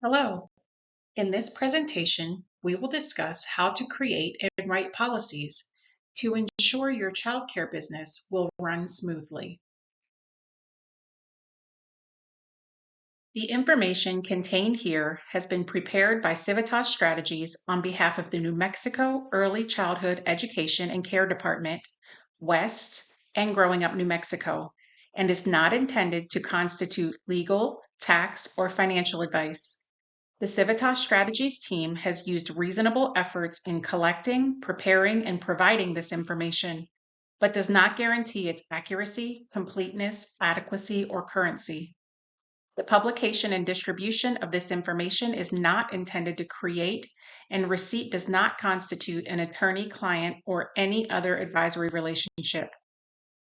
Hello. In this presentation, we will discuss how to create and write policies to ensure your childcare business will run smoothly. The information contained here has been prepared by Civitas Strategies on behalf of the New Mexico Early Childhood Education and Care Department, West, and Growing Up New Mexico, and is not intended to constitute legal, tax, or financial advice. The Civitas Strategies team has used reasonable efforts in collecting, preparing, and providing this information, but does not guarantee its accuracy, completeness, adequacy, or currency. The publication and distribution of this information is not intended to create, and receipt does not constitute an attorney-client or any other advisory relationship.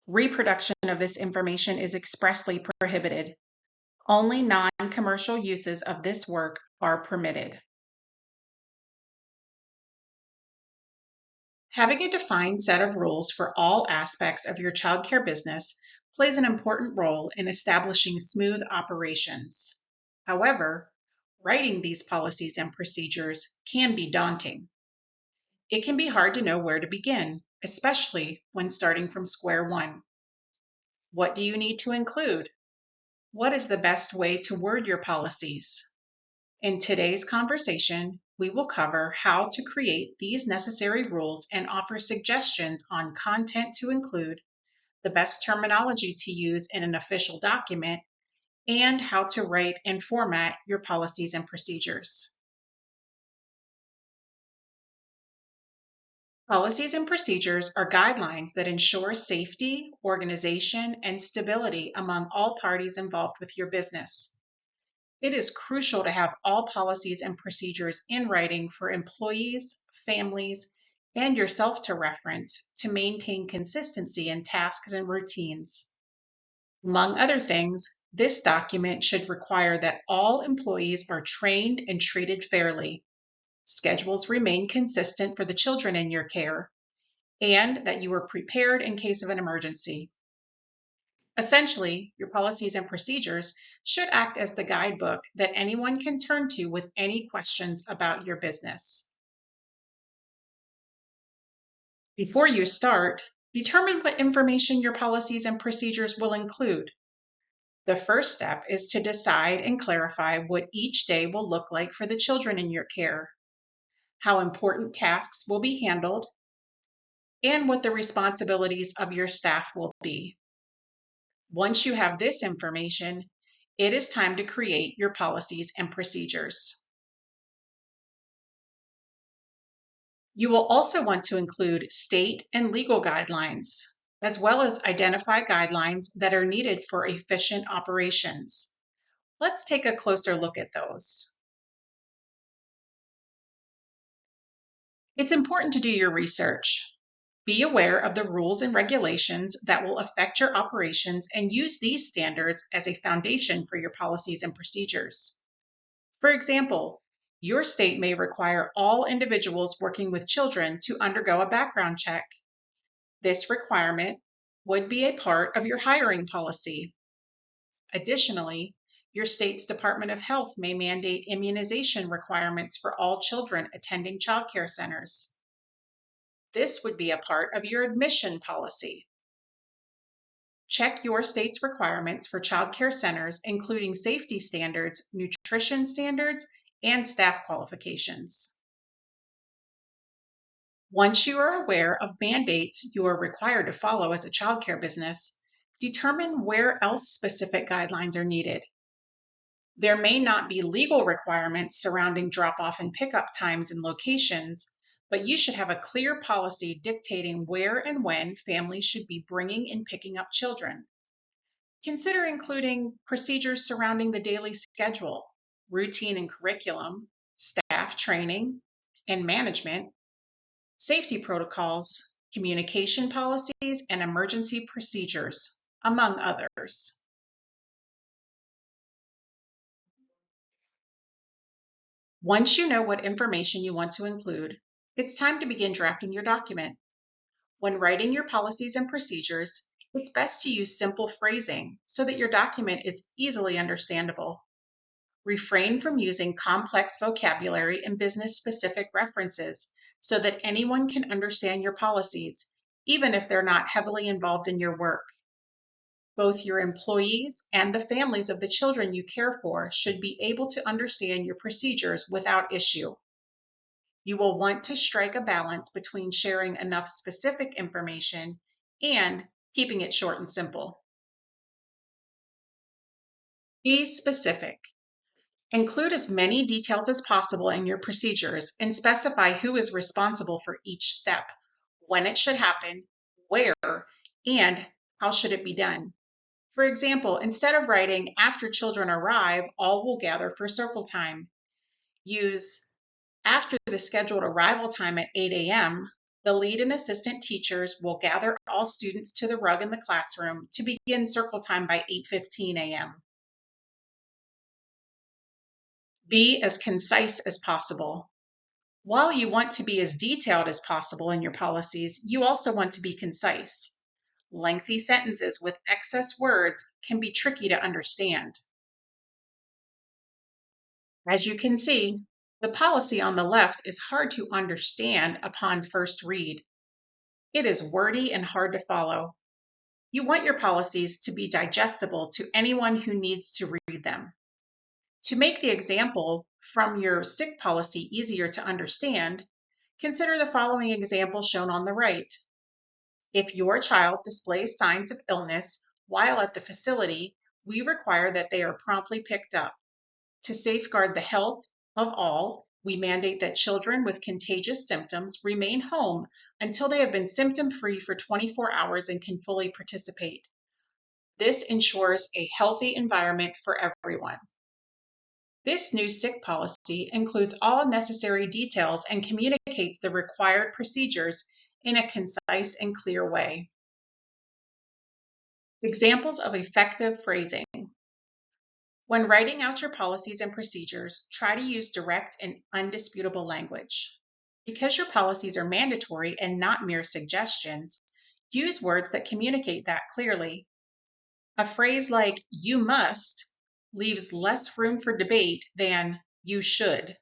Reproduction of this information is expressly prohibited. Only non-commercial uses of this work are permitted. Having a defined set of rules for all aspects of your childcare business plays an important role in establishing smooth operations. However, writing these policies and procedures can be daunting. It can be hard to know where to begin, especially when starting from square one. What do you need to include? What is the best way to word your policies? In today's conversation, we will cover how to create these necessary rules and offer suggestions on content to include, the best terminology to use in an official document, and how to write and format your policies and procedures. Policies and procedures are guidelines that ensure safety, organization, and stability among all parties involved with your business. It is crucial to have all policies and procedures in writing for employees, families, and yourself to reference to maintain consistency in tasks and routines. Among other things, this document should require that all employees are trained and treated fairly, schedules remain consistent for the children in your care, and that you are prepared in case of an emergency. Essentially, your policies and procedures should act as the guidebook that anyone can turn to with any questions about your business. Before you start, determine what information your policies and procedures will include. The first step is to decide and clarify what each day will look like for the children in your care, how important tasks will be handled, and what the responsibilities of your staff will be. Once you have this information, it is time to create your policies and procedures. You will also want to include state and legal guidelines, as well as identify guidelines that are needed for efficient operations. Let's take a closer look at those. It's important to do your research. Be aware of the rules and regulations that will affect your operations and use these standards as a foundation for your policies and procedures. For example, your state may require all individuals working with children to undergo a background check. This requirement would be a part of your hiring policy. Additionally, your state's Department of Health may mandate immunization requirements for all children attending childcare centers. This would be a part of your admission policy. Check your state's requirements for childcare centers, including safety standards, nutrition standards, and staff qualifications. Once you are aware of mandates you are required to follow as a childcare business, determine where else specific guidelines are needed. There may not be legal requirements surrounding drop-off and pickup times and locations, but you should have a clear policy dictating where and when families should be bringing and picking up children. Consider including procedures surrounding the daily schedule, routine and curriculum, staff training and management, safety protocols, communication policies, and emergency procedures, among others. Once you know what information you want to include, it's time to begin drafting your document. When writing your policies and procedures, it's best to use simple phrasing so that your document is easily understandable. Refrain from using complex vocabulary and business-specific references so that anyone can understand your policies, even if they're not heavily involved in your work. Both your employees and the families of the children you care for should be able to understand your procedures without issue. You will want to strike a balance between sharing enough specific information and keeping it short and simple. Be specific. Include as many details as possible in your procedures and specify who is responsible for each step, when it should happen, where, and how should it be done. For example, instead of writing, "After children arrive, all will gather for circle time," use, "After the scheduled arrival time at 8 a.m., the lead and assistant teachers will gather all students to the rug in the classroom to begin circle time by 8:15 a.m. Be as concise as possible. While you want to be as detailed as possible in your policies, you also want to be concise. Lengthy sentences with excess words can be tricky to understand. As you can see, the policy on the left is hard to understand upon first read. It is wordy and hard to follow. You want your policies to be digestible to anyone who needs to read them. To make the example from your sick policy easier to understand, consider the following example shown on the right. If your child displays signs of illness while at the facility, we require that they are promptly picked up. To safeguard the health of all, we mandate that children with contagious symptoms remain home until they have been symptom-free for 24 hours and can fully participate. This ensures a healthy environment for everyone. This new sick policy includes all necessary details and communicates the required procedures in a concise and clear way. Examples of effective phrasing. When writing out your policies and procedures, try to use direct and undisputable language. Because your policies are mandatory and not mere suggestions, use words that communicate that clearly. A phrase like "you must" leaves less room for debate than "you should."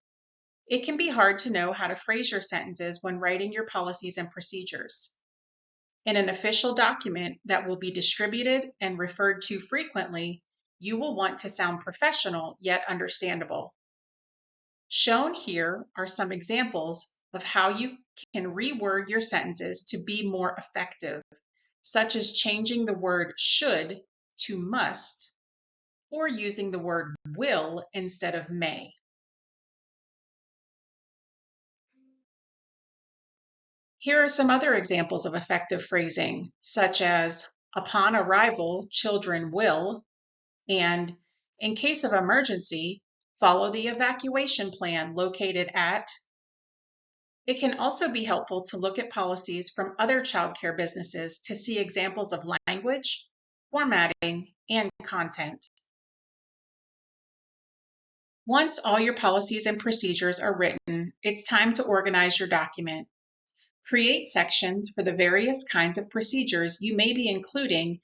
It can be hard to know how to phrase your sentences when writing your policies and procedures. In an official document that will be distributed and referred to frequently, you will want to sound professional yet understandable. Shown here are some examples of how you can reword your sentences to be more effective, such as changing the word "should" to "must," or using the word "will" instead of "may." Here are some other examples of effective phrasing, such as "upon arrival, children will," and "in case of emergency, follow the evacuation plan located at." It can also be helpful to look at policies from other childcare businesses to see examples of language, formatting, and content. Once all your policies and procedures are written, it's time to organize your document. Create sections for the various kinds of procedures you may be including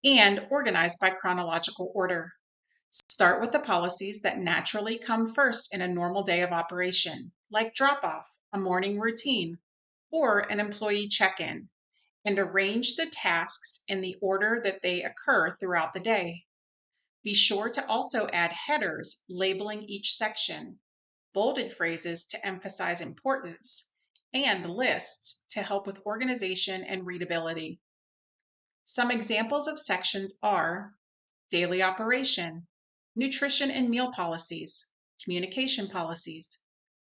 and organize by chronological order. Start with the policies that naturally come first in a normal day of operation, like drop-off, a morning routine, or an employee check-in, and arrange the tasks in the order that they occur throughout the day. Be sure to also add headers labeling each section, bolded phrases to emphasize importance, and lists to help with organization and readability. Some examples of sections are daily operation, nutrition and meal policies, communication policies,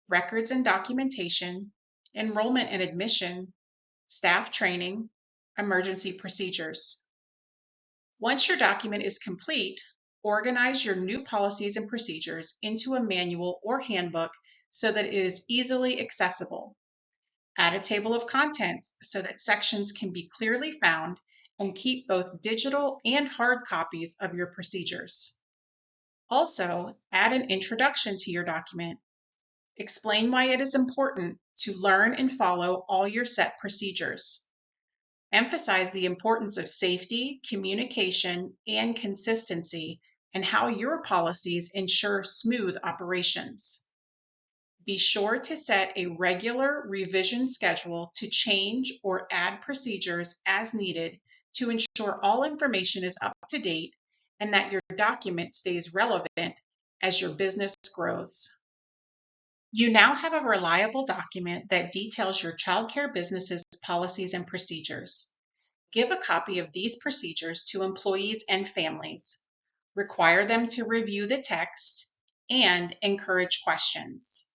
records and documentation, enrollment and admission, staff training, emergency procedures. Once your document is complete, organize your new policies and procedures into a manual or handbook so that it is easily accessible. Add a table of contents so that sections can be clearly found, and keep both digital and hard copies of your procedures. Also, add an introduction to your document. Explain why it is important to learn and follow all your set procedures. Emphasize the importance of safety, communication, and consistency and how your policies ensure smooth operations. Be sure to set a regular revision schedule to change or add procedures as needed to ensure all information is up to date and that your document stays relevant as your business grows. You now have a reliable document that details your childcare business's policies and procedures. Give a copy of these procedures to employees and families. Require them to review the text and encourage questions.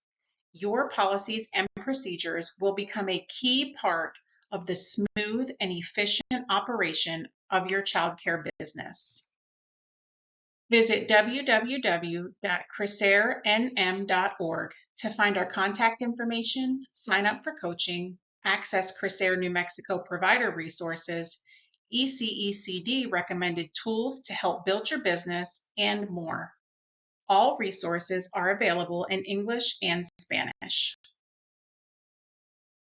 Your policies and procedures will become a key part of the smooth and efficient operation of your childcare business. Visit www.crisairenm.org to find our contact information, sign up for coaching, access Crisair New Mexico provider resources, ECECD recommended tools to help build your business, and more. All resources are available in English and Spanish.